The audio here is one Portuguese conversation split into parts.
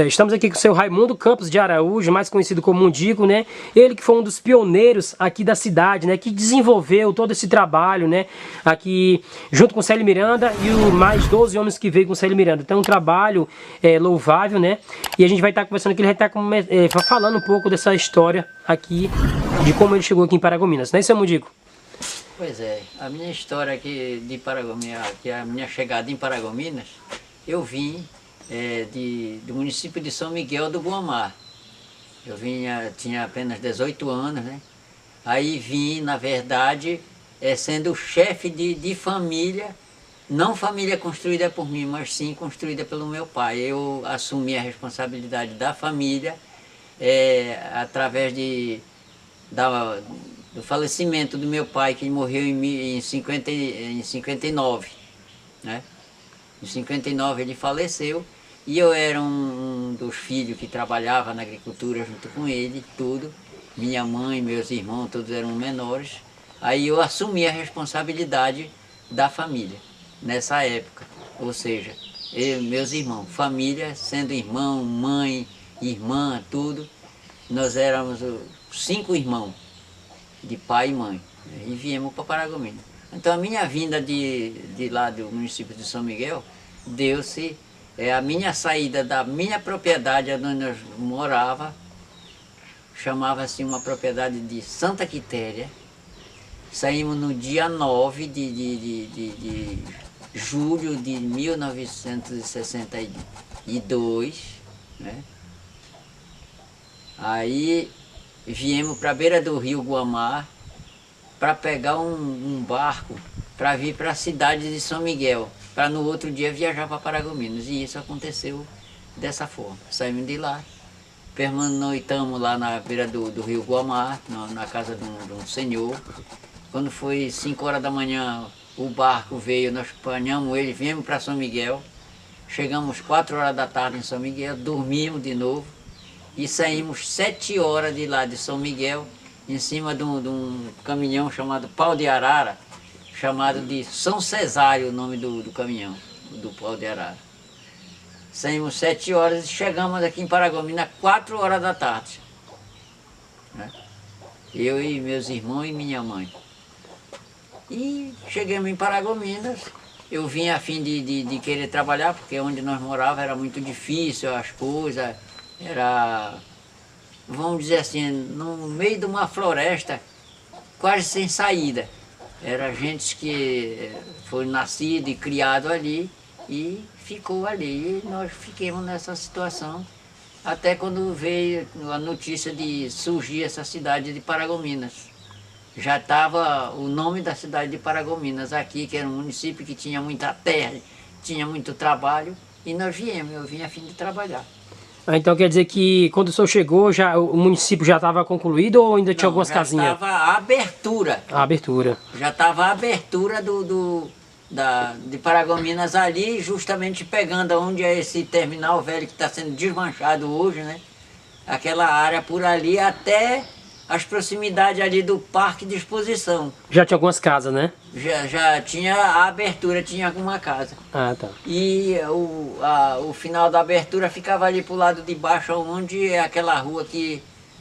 Estamos aqui com o seu Raimundo Campos de Araújo, mais conhecido como Mundico, né? Ele que foi um dos pioneiros aqui da cidade, né? Que desenvolveu todo esse trabalho, né? Aqui, junto com o Célio Miranda e os mais 12 homens que veio com o Célio Miranda. Então, um trabalho louvável, né? E a gente vai estar conversando aqui, ele vai estar falando um pouco dessa história aqui, de como ele chegou aqui em Paragominas, né, seu Mundico? Pois é, a minha história aqui de Paragominas, que é a minha chegada em Paragominas, eu vim do município de São Miguel do Guamá. Eu tinha apenas 18 anos, né? Aí vim, na verdade, sendo o chefe de família, não família construída por mim, mas sim construída pelo meu pai. Eu assumi a responsabilidade da família através do falecimento do meu pai, que morreu em 59, né? Em 59 ele faleceu e eu era um dos filhos que trabalhava na agricultura junto com ele, tudo. Minha mãe, meus irmãos, todos eram menores. Aí eu assumi a responsabilidade da família nessa época. Ou seja, meus irmãos, família, sendo irmão, mãe, irmã, tudo. Nós éramos 5 irmãos, de pai e mãe, e viemos para Paragominas. Então a minha vinda de lá do município de São Miguel, deu-se a minha saída da minha propriedade, onde nós morava, chamava-se uma propriedade de Santa Quitéria. Saímos no dia 9 de julho de 1962, né? Aí viemos para a beira do rio Guamá para pegar um barco para vir para a cidade de São Miguel, para no outro dia viajar para Paragominas. E isso aconteceu dessa forma. Saímos de lá, pernoitamos lá na beira do rio Guamá, na casa de um senhor. Quando foi 5 horas da manhã, o barco veio, nós apanhamos ele, viemos para São Miguel. Chegamos 4 horas da tarde em São Miguel, dormimos de novo. E saímos 7 horas de lá de São Miguel, em cima de um caminhão chamado Pau de Arara, chamado de São Cesário, o nome do caminhão, do Pau de Arara. Saímos 7 horas e chegamos aqui em Paragominas 4 horas da tarde, né? Eu e meus irmãos e minha mãe. E chegamos em Paragominas. Eu vim a fim de querer trabalhar, porque onde nós morávamos era muito difícil, as coisas. Era, vamos dizer assim, no meio de uma floresta, quase sem saída. Era gente que foi nascido e criado ali e ficou ali. E nós ficamos nessa situação até quando veio a notícia de surgir essa cidade de Paragominas. Já estava o nome da cidade de Paragominas aqui, que era um município que tinha muita terra, tinha muito trabalho, e nós viemos, eu vim a fim de trabalhar. Então quer dizer que quando o senhor chegou, o município já estava concluído ou ainda tinha algumas casinhas? Já estava a abertura. A abertura. Já estava a abertura de Paragominas ali, justamente pegando onde é esse terminal velho que está sendo desmanchado hoje, né? Aquela área por ali até as proximidades ali do Parque de Exposição. Já tinha algumas casas, né? Já tinha a abertura, tinha alguma casa. Ah, tá. E o final da abertura ficava ali pro lado de baixo, onde é aquela rua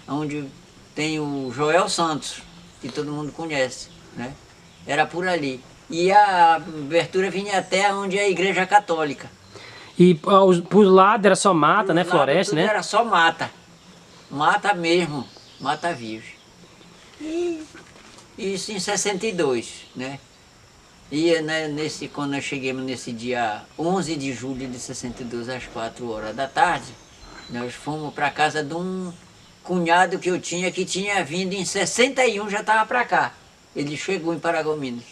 onde tem o Joel Santos, que todo mundo conhece, né? Era por ali. E a abertura vinha até onde é a Igreja Católica. E por lado era só mata, né? Floresta, né? Era só mata. Mata mesmo. Mata virgem. E isso em 62, né? E né, quando nós chegamos nesse dia 11 de julho de 62, às 4 horas da tarde, nós fomos para casa de um cunhado que eu tinha, que tinha vindo em 61, já estava para cá. Ele chegou em Paragominas.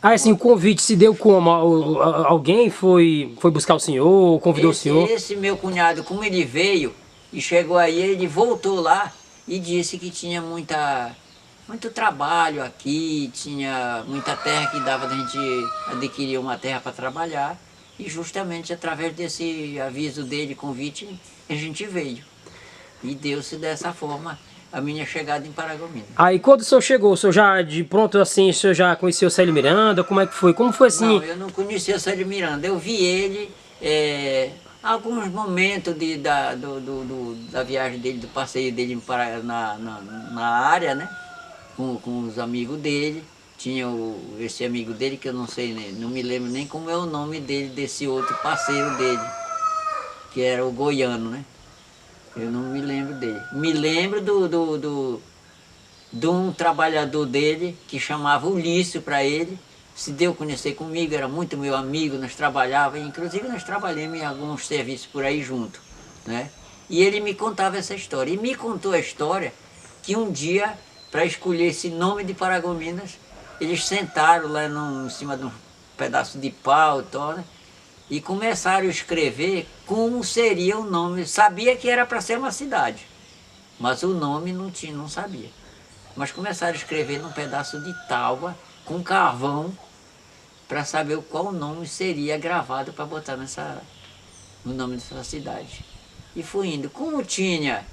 Ah, assim, o convite se deu como? Alguém foi buscar o senhor, convidou o senhor? Esse meu cunhado, como ele veio e chegou aí, ele voltou lá e disse que tinha muito trabalho aqui, tinha muita terra que dava da gente adquirir uma terra para trabalhar. E justamente através desse aviso dele, convite, a gente veio. E deu-se dessa forma a minha chegada em Paragominas. Aí quando o senhor chegou, o senhor já de pronto assim, o senhor já conheceu o Célio Miranda? Como é que foi? Como foi assim? Não, eu não conhecia o Célio Miranda. Eu vi ele alguns momentos da viagem dele, do passeio dele na área, né? Com os amigos dele. Tinha esse amigo dele que eu não sei, né? Não me lembro nem como é o nome dele, desse outro parceiro dele, que era o goiano, né? Eu não me lembro dele. Me lembro de um trabalhador dele que chamava Ulício para ele. Se deu a conhecer comigo, era muito meu amigo, nós trabalhávamos, inclusive nós trabalhamos em alguns serviços por aí junto, né? E ele me contava essa história. E me contou a história que um dia, para escolher esse nome de Paragominas, eles sentaram lá em cima de um pedaço de pau, né? E começaram a escrever como seria o nome. Sabia que era para ser uma cidade, mas o nome não sabia. Mas começaram a escrever num pedaço de tábua, com carvão, para saber qual nome seria gravado para botar no nome dessa cidade. E fui indo. Como tinha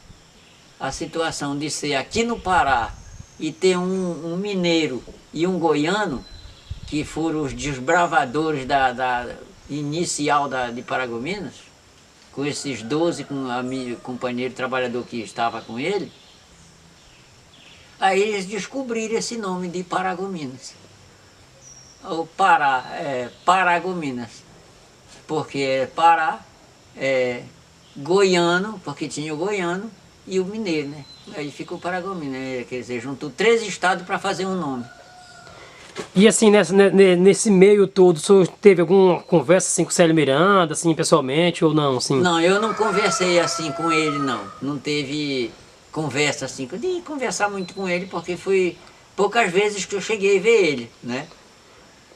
a situação de ser aqui no Pará e ter um mineiro e um goiano, que foram os desbravadores inicial de Paragominas, com esses 12 companheiros trabalhador que estava com ele, aí eles descobriram esse nome de Paragominas. O Pará, Paragominas, porque é Pará, goiano, porque tinha o goiano e o mineiro, né? Aí ficou Paragominas, quer dizer, juntou 3 estados para fazer um nome. E assim, nesse meio todo, o senhor teve alguma conversa assim com o Célio Miranda, assim, pessoalmente, ou não? Assim? Não, eu não conversei assim com ele, não. Não teve conversa assim, de conversar muito com ele, porque foi poucas vezes que eu cheguei a ver ele, né?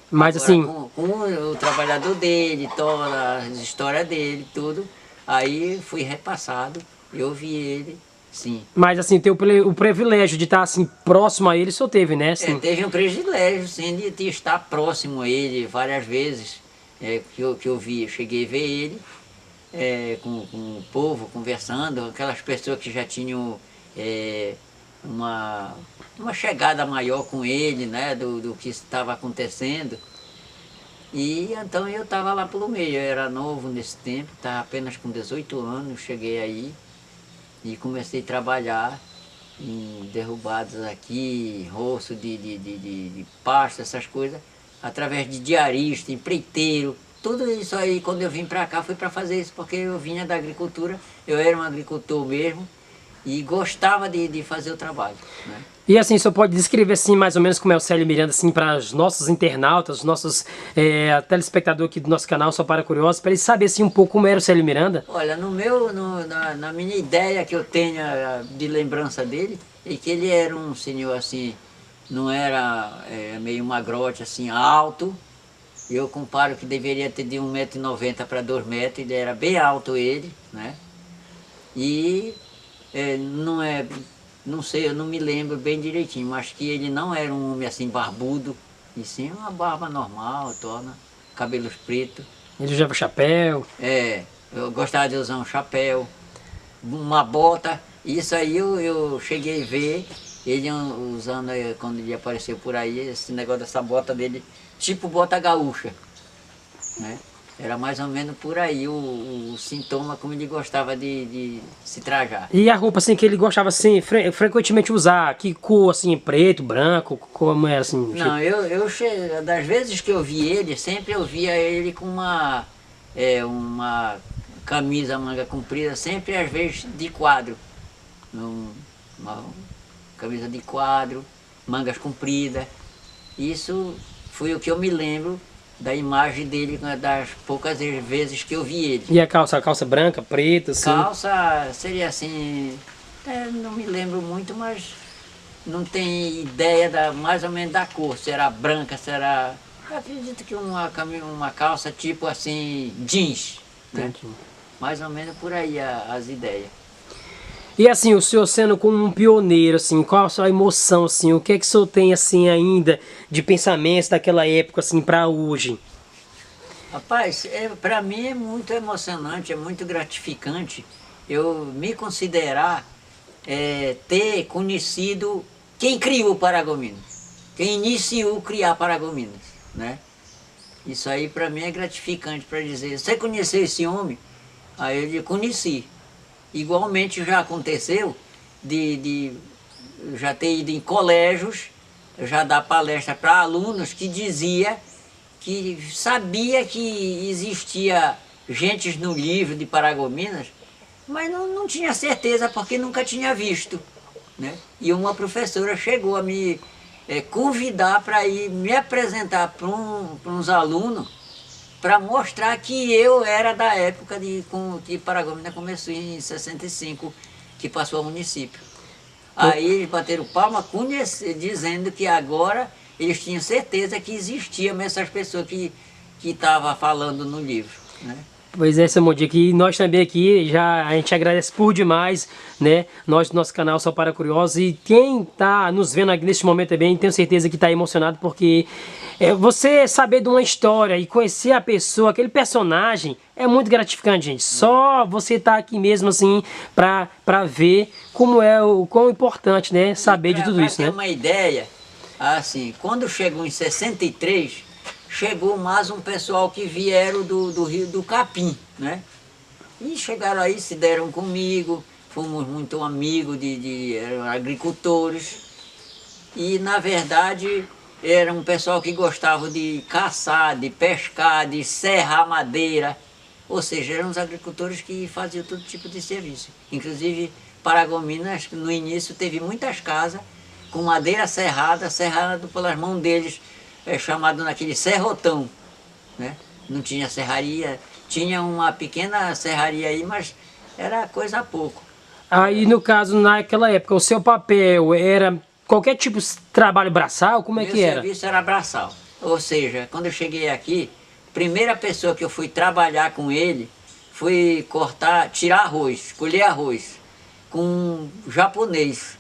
Mas agora, assim... Com o trabalhador dele, toda a história dele, tudo, aí fui repassado, eu vi ele, sim. Mas assim, ter o privilégio de estar assim, próximo a ele, o senhor teve, né? Assim. Teve um privilégio, sim, de estar próximo a ele várias vezes, que eu vi, cheguei a ver ele, com o povo, conversando, aquelas pessoas que já tinham uma chegada maior com ele, né, do que estava acontecendo. E então eu estava lá pelo meio, eu era novo nesse tempo, estava apenas com 18 anos, cheguei aí e comecei a trabalhar em derrubadas aqui, roço de pasta, essas coisas, através de diarista, empreiteiro, tudo isso aí. Quando eu vim para cá foi para fazer isso, porque eu vinha da agricultura, eu era um agricultor mesmo e gostava de fazer o trabalho, né? E assim, o senhor pode descrever assim, mais ou menos como é o Célio Miranda, assim, para os nossos internautas, os nossos telespectadores aqui do nosso canal, Só Para Curiosos, para eles saberem assim, um pouco como era o Célio Miranda? Olha, na minha ideia que eu tenho de lembrança dele, é que ele era um senhor assim, não era meio magrote, assim, alto. Eu comparo que deveria ter de 1,90 m para 2 metros, ele era bem alto ele, né? E não sei, eu não me lembro bem direitinho, mas que ele não era um homem assim barbudo, e sim uma barba normal, cabelos pretos. Ele usava chapéu. Eu gostava de usar um chapéu, uma bota. Isso aí eu cheguei a ver ele usando, quando ele apareceu por aí, esse negócio dessa bota dele, tipo bota gaúcha, né? Era mais ou menos por aí o sintoma como ele gostava de se trajar. E a roupa assim que ele gostava assim, frequentemente usar, que cor assim, preto, branco, como era assim? Não, das vezes que eu vi ele, sempre eu via ele com uma camisa manga comprida, sempre às vezes de quadro. Uma camisa de quadro, mangas compridas. Isso foi o que eu me lembro da imagem dele, das poucas vezes que eu vi ele. E a calça branca, preta, assim? Calça seria assim, não me lembro muito, mas não tenho ideia mais ou menos da cor, se era branca, se era... Acredito que uma calça tipo assim, jeans, né? Mais ou menos por aí as ideias. E assim, o senhor sendo como um pioneiro, assim, qual a sua emoção, assim, o que é que o senhor tem, assim, ainda de pensamentos daquela época, assim, para hoje? Rapaz, para mim é muito emocionante, é muito gratificante eu me considerar ter conhecido quem criou Paragominas, quem iniciou criar Paragominas, né? Isso aí para mim é gratificante para dizer, você conheceu esse homem? Aí eu conheci. Igualmente já aconteceu de já ter ido em colégios, já dar palestra para alunos que dizia que sabia que existia gentes no livro de Paragominas, mas não tinha certeza porque nunca tinha visto, né? E uma professora chegou a me convidar para ir me apresentar para uns alunos para mostrar que eu era da época que Paragominas começou em 65, que passou ao município. Aí eles bateram palma dizendo que agora eles tinham certeza que existiam essas pessoas que estavam falando no livro, né? Pois é, seu Mondi, que nós também aqui, a gente agradece por demais, né? Nós do nosso canal Só Para Curiosos, e quem tá nos vendo aqui neste momento também, tenho certeza que tá emocionado, porque você saber de uma história e conhecer a pessoa, aquele personagem, é muito gratificante, gente. Só você tá aqui mesmo, assim, pra ver como o quão importante, né? Saber de tudo isso, né? Pra ter uma ideia, assim, quando chegou em 63, chegou mais um pessoal que vieram do Rio do Capim, né? E chegaram aí, se deram comigo, fomos muito amigos eram agricultores. E, na verdade, era um pessoal que gostava de caçar, de pescar, de serrar madeira. Ou seja, eram os agricultores que faziam todo tipo de serviço. Inclusive, Paragominas, no início, teve muitas casas com madeira serrada pelas mãos deles, chamado naquele serrotão, né? Não tinha serraria, tinha uma pequena serraria aí, mas era coisa a pouco. Aí, no caso, naquela época, o seu papel era qualquer tipo de trabalho braçal? Como é que era? Meu serviço era braçal. Ou seja, quando eu cheguei aqui, a primeira pessoa que eu fui trabalhar com ele foi tirar arroz, colher arroz, com um japonês.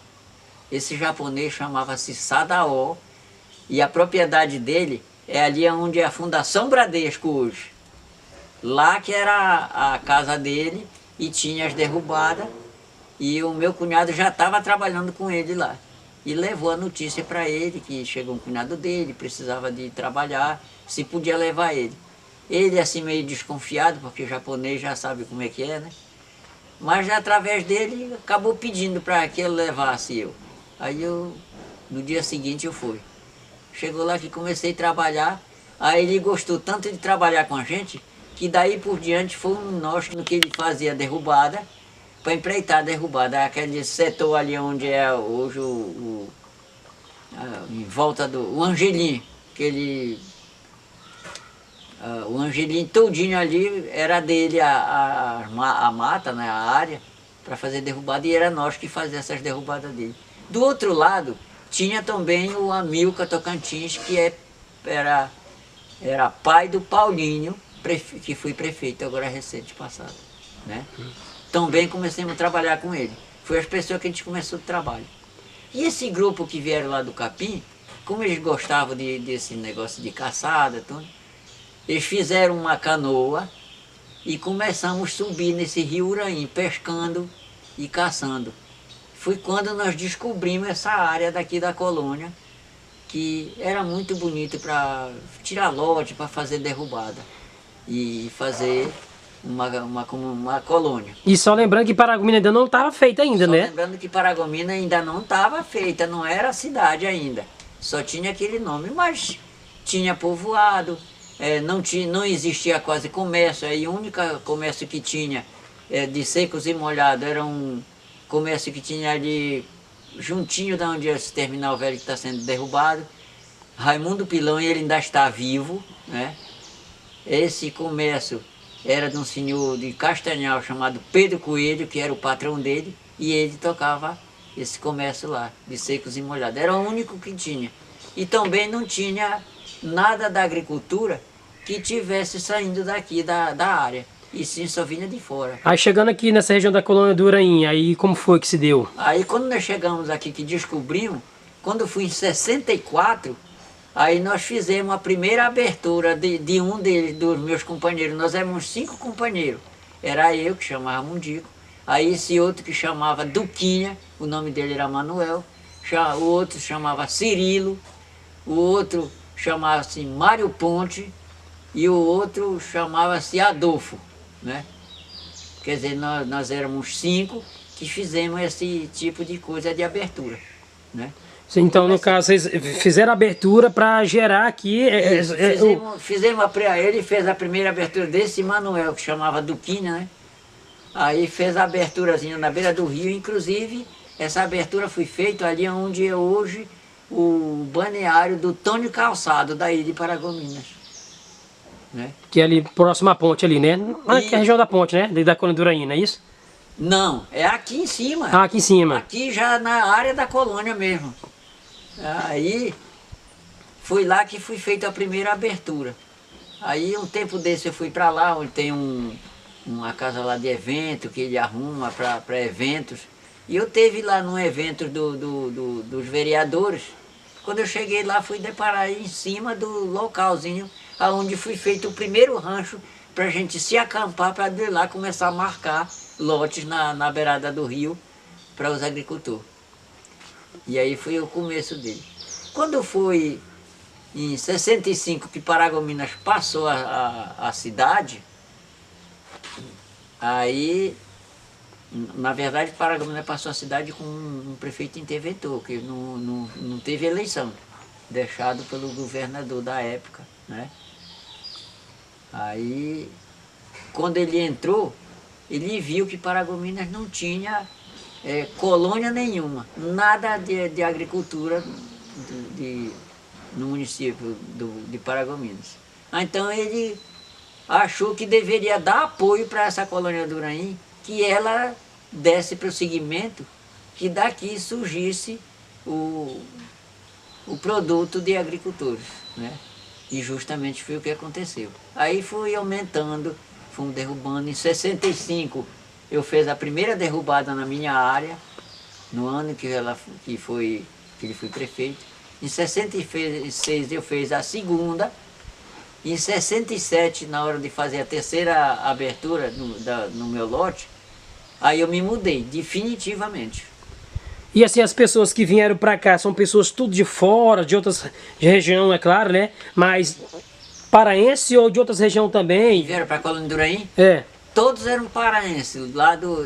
Esse japonês chamava-se Sadaó, e a propriedade dele é ali onde é a Fundação Bradesco hoje. Lá que era a casa dele e tinha as derrubadas, e o meu cunhado já estava trabalhando com ele lá. E levou a notícia para ele que chegou um cunhado dele, precisava de trabalhar, se podia levar ele. Ele assim meio desconfiado, porque o japonês já sabe como é que é, né? Mas através dele acabou pedindo para que ele levasse eu. Aí no dia seguinte eu fui. Chegou lá que comecei a trabalhar, aí ele gostou tanto de trabalhar com a gente, que daí por diante fomos nós no que ele fazia a derrubada, para empreitar a derrubada, aquele setor ali onde é hoje em volta o Angelim, o Angelim todinho ali era dele a mata, né, a área, para fazer derrubada, e era nós que fazíamos essas derrubadas dele. Do outro lado, tinha também o Amilcar Tocantins, que era pai do Paulinho, que foi prefeito agora recente, passado, né? Também comecemos a trabalhar com ele. Foi as pessoas que a gente começou o trabalho. E esse grupo que vieram lá do Capim, como eles gostavam desse negócio de caçada, tudo, eles fizeram uma canoa e começamos a subir nesse rio Uraim, pescando e caçando. Foi quando nós descobrimos essa área daqui da colônia, que era muito bonito para tirar lote, para fazer derrubada e fazer uma colônia. E só lembrando que Paragominas ainda não estava feita ainda, né? Só lembrando que Paragominas ainda não estava feita, não era cidade ainda. Só tinha aquele nome, mas tinha povoado, não existia quase comércio, aí o único comércio que tinha de secos e molhados era um comércio que tinha ali juntinho da onde é esse terminal velho que está sendo derrubado. Raimundo Pilão, ele ainda está vivo, né? Esse comércio era de um senhor de Castanhal chamado Pedro Coelho, que era o patrão dele, e ele tocava esse comércio lá, de secos e molhados. Era o único que tinha. E também não tinha nada da agricultura que tivesse saindo daqui da área, e sim só vinha de fora. Aí chegando aqui nessa região da colônia do Uraim, aí como foi que se deu? Aí quando nós chegamos aqui, que descobrimos, quando fui em 64, aí nós fizemos a primeira abertura de um dos meus companheiros. Nós éramos 5 companheiros. Era eu, que chamava Mundico. Aí esse outro que chamava Duquinha, o nome dele era Manuel. O outro chamava Cirilo. O outro chamava-se Mário Ponte. E o outro chamava-se Adolfo, né? Quer dizer, nós éramos 5 que fizemos esse tipo de coisa de abertura, né? Então, no caso, vocês fizeram a abertura para gerar aqui... Ele fez a primeira abertura desse Manuel, que chamava Duquinha, né? Aí fez a aberturazinha na beira do rio, inclusive essa abertura foi feita ali onde é hoje o balneário do Tônio Calçado, daí de Paragominas, né? Que é ali próximo à ponte ali, né? Aqui é a região da ponte, né? Da Colônia do Uraí, não é isso? Não, é aqui em cima. Ah, aqui em cima. Aqui já na área da colônia mesmo. Aí foi lá que foi feita a primeira abertura. Aí um tempo desse eu fui para lá, onde tem uma casa lá de evento, que ele arruma para eventos. E eu teve lá num evento dos vereadores. Quando eu cheguei lá, fui deparar em cima do localzinho onde foi feito o primeiro rancho para a gente se acampar, para de lá começar a marcar lotes na beirada do rio para os agricultores. E aí foi o começo dele. Quando foi em 65 que Paragominas passou a cidade, aí, na verdade, Paragominas passou a cidade com um prefeito interventor, que não teve eleição, deixado pelo governador da época, né? Aí, quando ele entrou, ele viu que Paragominas não tinha colônia nenhuma, nada de agricultura no município de Paragominas. Então ele achou que deveria dar apoio para essa colônia do Uraí, que ela desse prosseguimento, que daqui surgisse o produto de agricultores, né? E justamente foi o que aconteceu. Aí foi aumentando, fomos derrubando. Em 65 eu fiz a primeira derrubada na minha área, no ano que ele foi prefeito. Em 66 eu fiz a segunda. Em 67, na hora de fazer a terceira abertura no meu lote, aí eu me mudei, definitivamente. E assim, as pessoas que vieram para cá são pessoas tudo de fora, de outras regiões, é claro, né? Mas paraense ou de outras regiões também? Vieram para a Colônia do Uraí? É. Todos eram paraenses.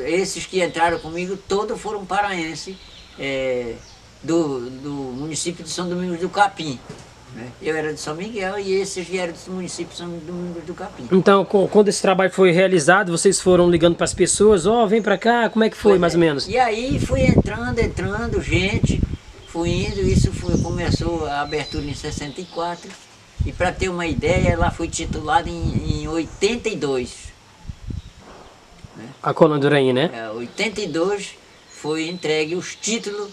Esses que entraram comigo, todos foram paraenses do município de São Domingos do Capim, né? Eu era de São Miguel e esses vieram do município de São Domingos do Capim. Então, quando esse trabalho foi realizado, vocês foram ligando para as pessoas, vem para cá, como é que foi mais ou menos? E aí fui entrando, gente, fui indo, começou a abertura em 64, e para ter uma ideia, ela foi titulada em 82. Né? A Colônia do Uraí, né? 82 foi entregue os títulos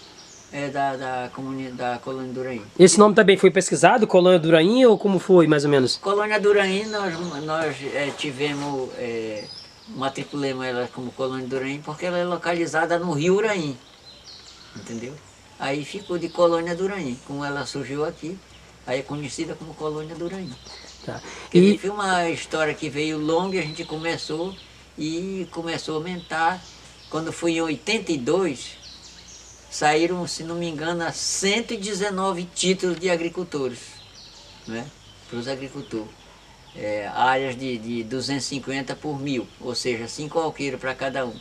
da Colônia do Uraí. Esse nome também foi pesquisado, Colônia do Uraí, ou como foi mais ou menos? Colônia do Uraí, nós tivemos, matriculamos ela como Colônia do Uraí porque ela é localizada no rio Uraí, entendeu? Aí ficou de Colônia do Uraí, como ela surgiu aqui, aí é conhecida como Colônia do Uraí. Tá. E foi uma história que veio longa, a gente começou a aumentar. Quando foi em 82, saíram, se não me engano, 119 títulos de agricultores, né? Para os agricultores. Áreas de 250 por 1000, ou seja, 5 alqueires para cada um.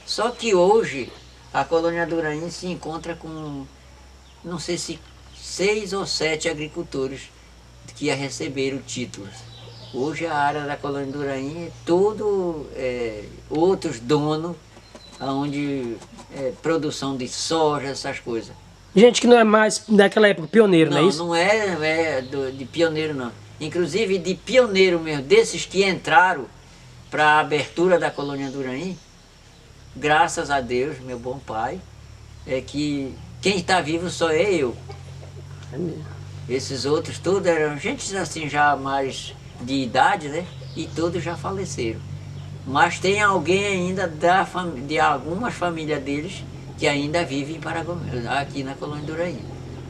Só que hoje a Colônia do Uraí se encontra com, não sei se 6 ou 7 agricultores que a receberam títulos. Hoje a área da Colônia do Uraí é todo outros donos, onde produção de soja, essas coisas. Gente que não é mais daquela época pioneiro, não é isso? Não é de pioneiro não. Inclusive de pioneiro mesmo, desses que entraram para a abertura da Colônia do Uraí, graças a Deus, meu bom pai, que quem está vivo só é eu. É mesmo. Esses outros todos eram gente assim já mais de idade, né? E todos já faleceram. Mas tem alguém ainda de algumas famílias deles que ainda vive aqui na Colônia do Uraí.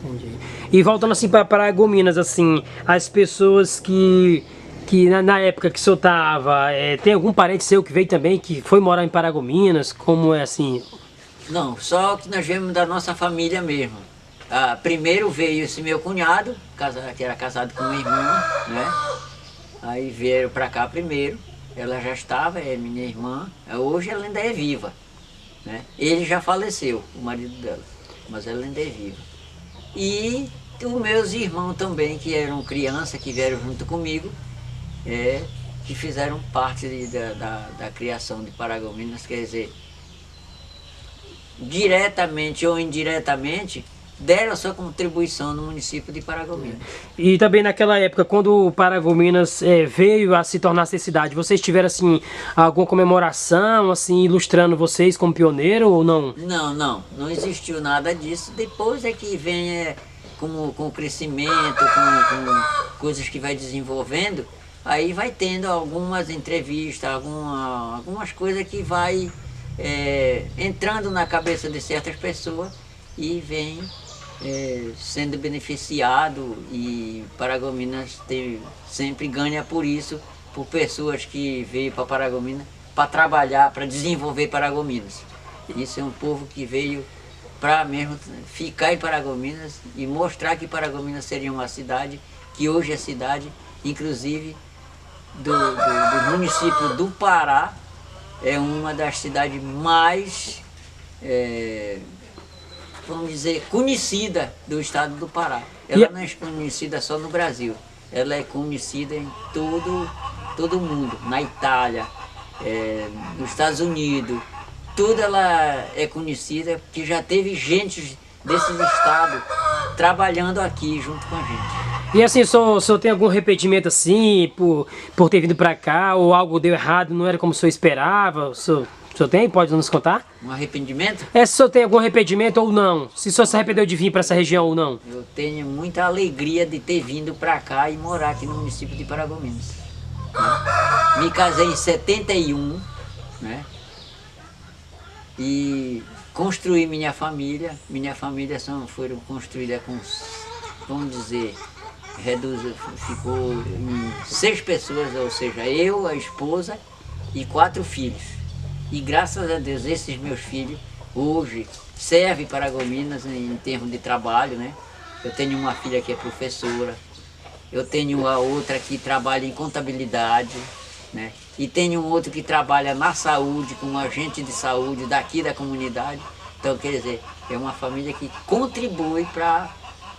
Entendi. E voltando assim para Paragominas, assim, as pessoas que na época que o senhor estava, tem algum parente seu que veio também, que foi morar em Paragominas, como é assim? Não, só que nós viemos da nossa família mesmo. Primeiro veio esse meu cunhado, que era casado com minha irmã, né? Aí vieram para cá primeiro. Ela já estava, é minha irmã, hoje ela ainda é viva, né? Ele já faleceu, o marido dela, mas ela ainda é viva. E os meus irmãos também, que eram crianças, que vieram junto comigo, que fizeram parte da criação de Paragominas, quer dizer, diretamente ou indiretamente, deram a sua contribuição no município de Paragominas. E também naquela época, quando o Paragominas veio a se tornar cidade, vocês tiveram assim alguma comemoração, assim, ilustrando vocês como pioneiro ou não? Não existiu nada disso. Depois é que vem com o crescimento, com coisas que vai desenvolvendo, aí vai tendo algumas entrevistas, algumas coisas que vai entrando na cabeça de certas pessoas e vem sendo beneficiado, e Paragominas sempre ganha por isso, por pessoas que veio para Paragominas para trabalhar, para desenvolver Paragominas. Isso é um povo que veio para mesmo ficar em Paragominas e mostrar que Paragominas seria uma cidade, que hoje é cidade, inclusive do município do Pará, é uma das cidades mais, vamos dizer, conhecida do estado do Pará. Ela não é conhecida só no Brasil, ela é conhecida em todo o mundo, na Itália, nos Estados Unidos, tudo ela é conhecida, porque já teve gente desses estados trabalhando aqui junto com a gente. E assim, o senhor tem algum arrependimento assim, por ter vindo pra cá, ou algo deu errado, não era como o senhor esperava? O senhor tem? Pode nos contar? Um arrependimento? Se o senhor tem algum arrependimento ou não, se o senhor se arrependeu de vir para essa região ou não. Eu tenho muita alegria de ter vindo pra cá e morar aqui no município de Paragominas. Me casei em 71, né? E construí minha família. Minha família foram construídas com, vamos dizer, ficou em 6 pessoas, ou seja, eu, a esposa e 4 filhos. E graças a Deus, esses meus filhos hoje servem Paragominas em termos de trabalho, né? Eu tenho uma filha que é professora, eu tenho a outra que trabalha em contabilidade, né? E tenho um outro que trabalha na saúde, como agente de saúde daqui da comunidade. Então, quer dizer, é uma família que contribui para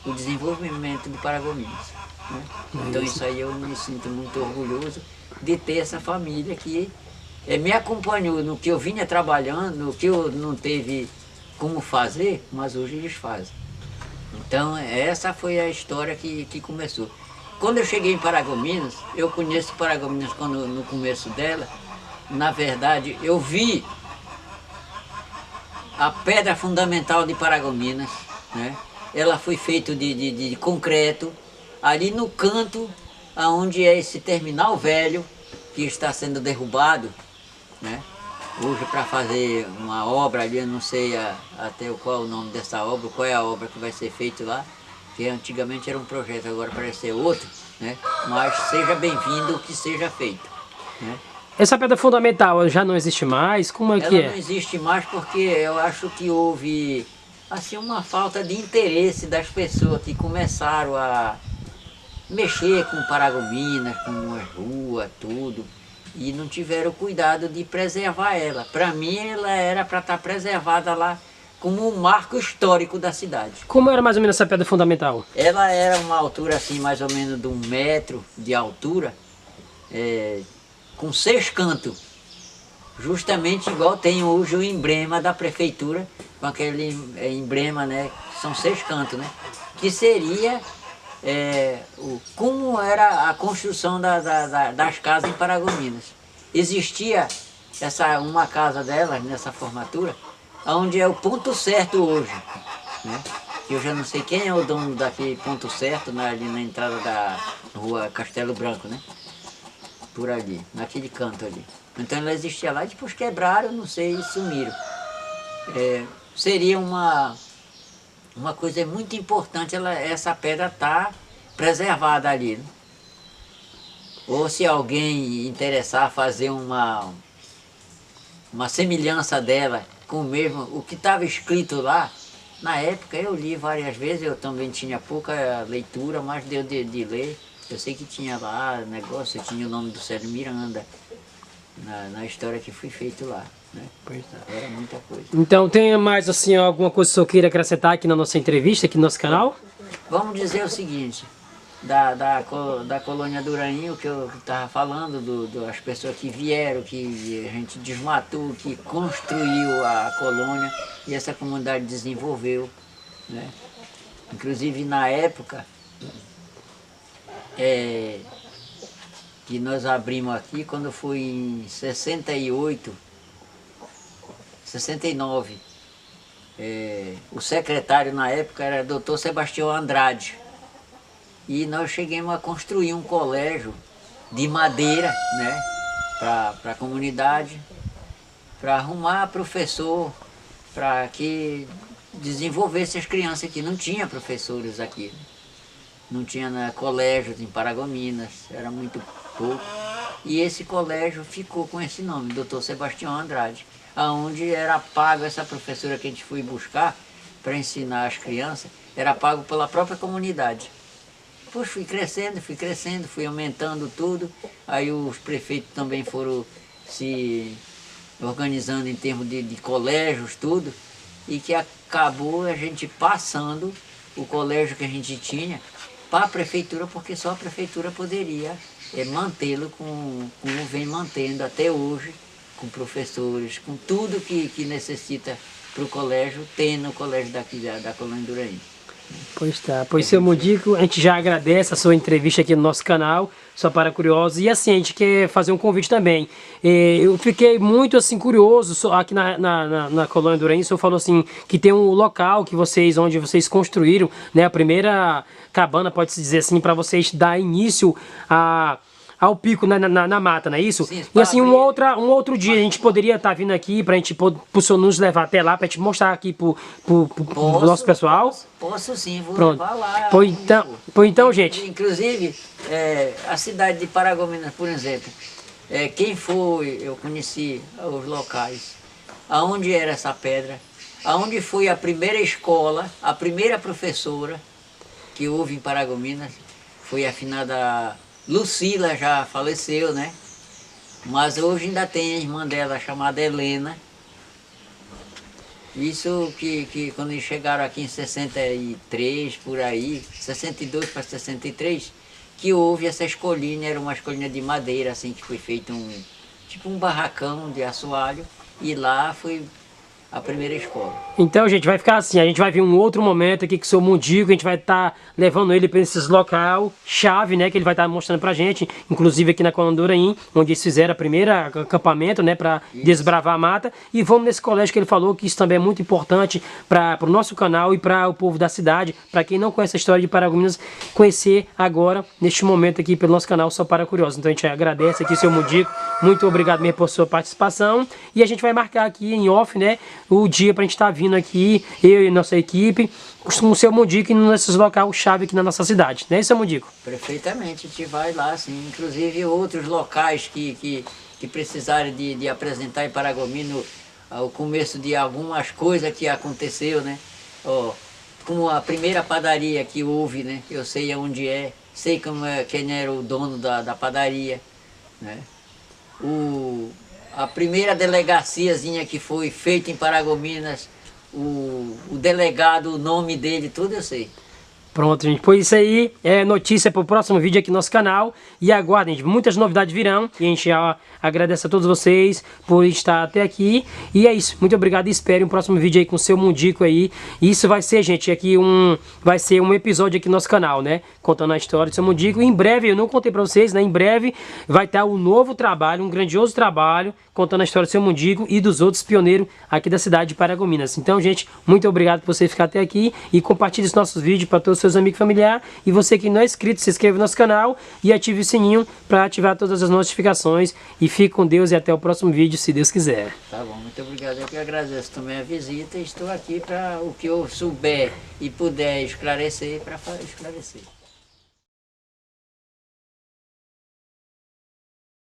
o desenvolvimento de Paragominas, né? Então isso aí eu me sinto muito orgulhoso de ter essa família que me acompanhou no que eu vinha trabalhando, no que eu não teve como fazer, mas hoje eles fazem. Então essa foi a história que começou. Quando eu cheguei em Paragominas, eu conheço Paragominas no começo dela, na verdade eu vi a pedra fundamental de Paragominas, né? Ela foi feita de concreto, ali no canto, onde é esse terminal velho, que está sendo derrubado, né? Hoje para fazer uma obra ali, eu não sei até qual é o nome dessa obra, qual é a obra que vai ser feita lá, que antigamente era um projeto, agora parece ser outro, né? Mas seja bem-vindo o que seja feito, né? Essa pedra fundamental já não existe mais? Como é que é? Ela não existe mais porque eu acho que houve assim, uma falta de interesse das pessoas que começaram a mexer com Paragominas, com as ruas, tudo, e não tiveram cuidado de preservar ela. Para mim, ela era para estar preservada lá como um marco histórico da cidade. Como era mais ou menos essa pedra fundamental? Ela era uma altura assim, mais ou menos de 1 metro de altura, com 6 cantos, justamente igual tem hoje o emblema da prefeitura, com aquele emblema, né, que são 6 cantos, né, que seria como era a construção das casas em Paragominas. Existia uma casa delas nessa formatura, onde é o ponto certo hoje, né? Eu já não sei quem é o dono daquele ponto certo, ali na entrada da rua Castelo Branco, né? Por ali, naquele canto ali. Então ela existia lá e depois quebraram, não sei, e sumiram. Seria uma coisa muito importante essa pedra estar preservada ali, né? Ou se alguém interessar fazer uma semelhança dela com o que estava escrito lá, na época eu li várias vezes, eu também tinha pouca leitura, mas deu de ler. Eu sei que tinha lá negócio, tinha o nome do Célio Miranda, na história que foi feito lá, né? Pois é. Era muita coisa. Então tem mais assim alguma coisa que o senhor queira acrescentar aqui na nossa entrevista, aqui no nosso canal? Vamos dizer o seguinte, da colônia do Uraim, o que eu estava falando, das pessoas que vieram, que a gente desmatou, que construiu a colônia e essa comunidade desenvolveu, né? Inclusive na época que nós abrimos aqui, quando foi em 68, 69, o secretário na época era Dr. Sebastião Andrade. E nós chegamos a construir um colégio de madeira, né, para a comunidade, para arrumar professor, para que desenvolvesse as crianças aqui. Não tinha professores aqui, não tinha colégios em Paragominas, era muito pouco. E esse colégio ficou com esse nome, Dr. Sebastião Andrade, aonde era pago, essa professora que a gente foi buscar para ensinar as crianças, era pago pela própria comunidade. Depois fui crescendo, fui aumentando tudo, aí os prefeitos também foram se organizando em termos de colégios, tudo, e que acabou a gente passando o colégio que a gente tinha para a prefeitura, porque só a prefeitura poderia mantê-lo como vem mantendo até hoje, com professores, com tudo que necessita para o colégio, tem no colégio daqui da Colônia do Uraim. Pois tá, pois seu Mundico, a gente já agradece a sua entrevista aqui no nosso canal, só para curiosos, e assim, a gente quer fazer um convite também. Eu fiquei muito assim curioso, aqui na Colônia do Uraim, o senhor falou assim, que tem um local que onde vocês construíram, né, a primeira cabana, pode-se dizer assim, para vocês dar início ao pico na mata, não é isso? Sim, e assim, um outro dia a gente poderia estar vindo aqui para a gente, pro senhor nos levar até lá, para a gente mostrar aqui pro nosso pessoal. Posso sim, vou Pronto. levar lá. Pois então, gente. Inclusive, a cidade de Paragominas, por exemplo, quem foi, eu conheci os locais, aonde era essa pedra, aonde foi a primeira escola, a primeira professora que houve em Paragominas, foi a finada Lucila, já faleceu, né? Mas hoje ainda tem a irmã dela chamada Helena. Isso que quando eles chegaram aqui em 63, por aí, 62 para 63, que houve essa escolinha, era uma escolinha de madeira, assim, que foi feito tipo um barracão de assoalho, e lá foi a primeira escola. Então, gente, vai ficar assim, a gente vai ver um outro momento aqui com o seu Mundico, a gente vai estar levando ele para esses local chave, né, que ele vai estar mostrando pra gente, inclusive aqui na Colônia do Uraim, onde eles fizeram a primeira acampamento, né, para desbravar a mata, e vamos nesse colégio que ele falou, que isso também é muito importante para o nosso canal e para o povo da cidade, para quem não conhece a história de Paragominas, conhecer agora, neste momento aqui pelo nosso canal Só Para Curiosos. Então a gente agradece aqui, seu Mundico, muito obrigado mesmo por sua participação, e a gente vai marcar aqui em off, né, o dia pra gente estar vindo aqui, eu e nossa equipe, com o seu Mundico nesses locais chave aqui na nossa cidade, não é isso, seu Mundico? Perfeitamente, a gente vai lá, sim. Inclusive outros locais que precisarem de apresentar em Paragominas o começo de algumas coisas que aconteceu, né? Como a primeira padaria que houve, né? Eu sei onde sei quem era o dono da padaria, né? A primeira delegaciazinha que foi feita em Paragominas, o delegado, o nome dele, tudo eu sei. Pronto, gente. Pois isso aí é notícia para o próximo vídeo aqui no nosso canal. E aguardem, gente. Muitas novidades virão. E a gente agradece a todos vocês por estar até aqui. E é isso. Muito obrigado e espere um próximo vídeo aí com o seu Mundico aí. E isso vai ser, gente, aqui vai ser um episódio aqui no nosso canal, né? Contando a história do seu Mundico. E em breve, eu não contei para vocês, né? Em breve vai estar um novo trabalho, um grandioso trabalho, contando a história do seu Mundico e dos outros pioneiros aqui da cidade de Paragominas. Então, gente, muito obrigado por você ficar até aqui. E compartilhe os nossos vídeos para todos os seus amigos e familiares. E você que não é inscrito, se inscreva no nosso canal e ative o sininho para ativar todas as notificações. E fique com Deus e até o próximo vídeo, se Deus quiser. Tá bom, muito obrigado. Eu que agradeço também a visita e estou aqui para o que eu souber e puder esclarecer, para esclarecer.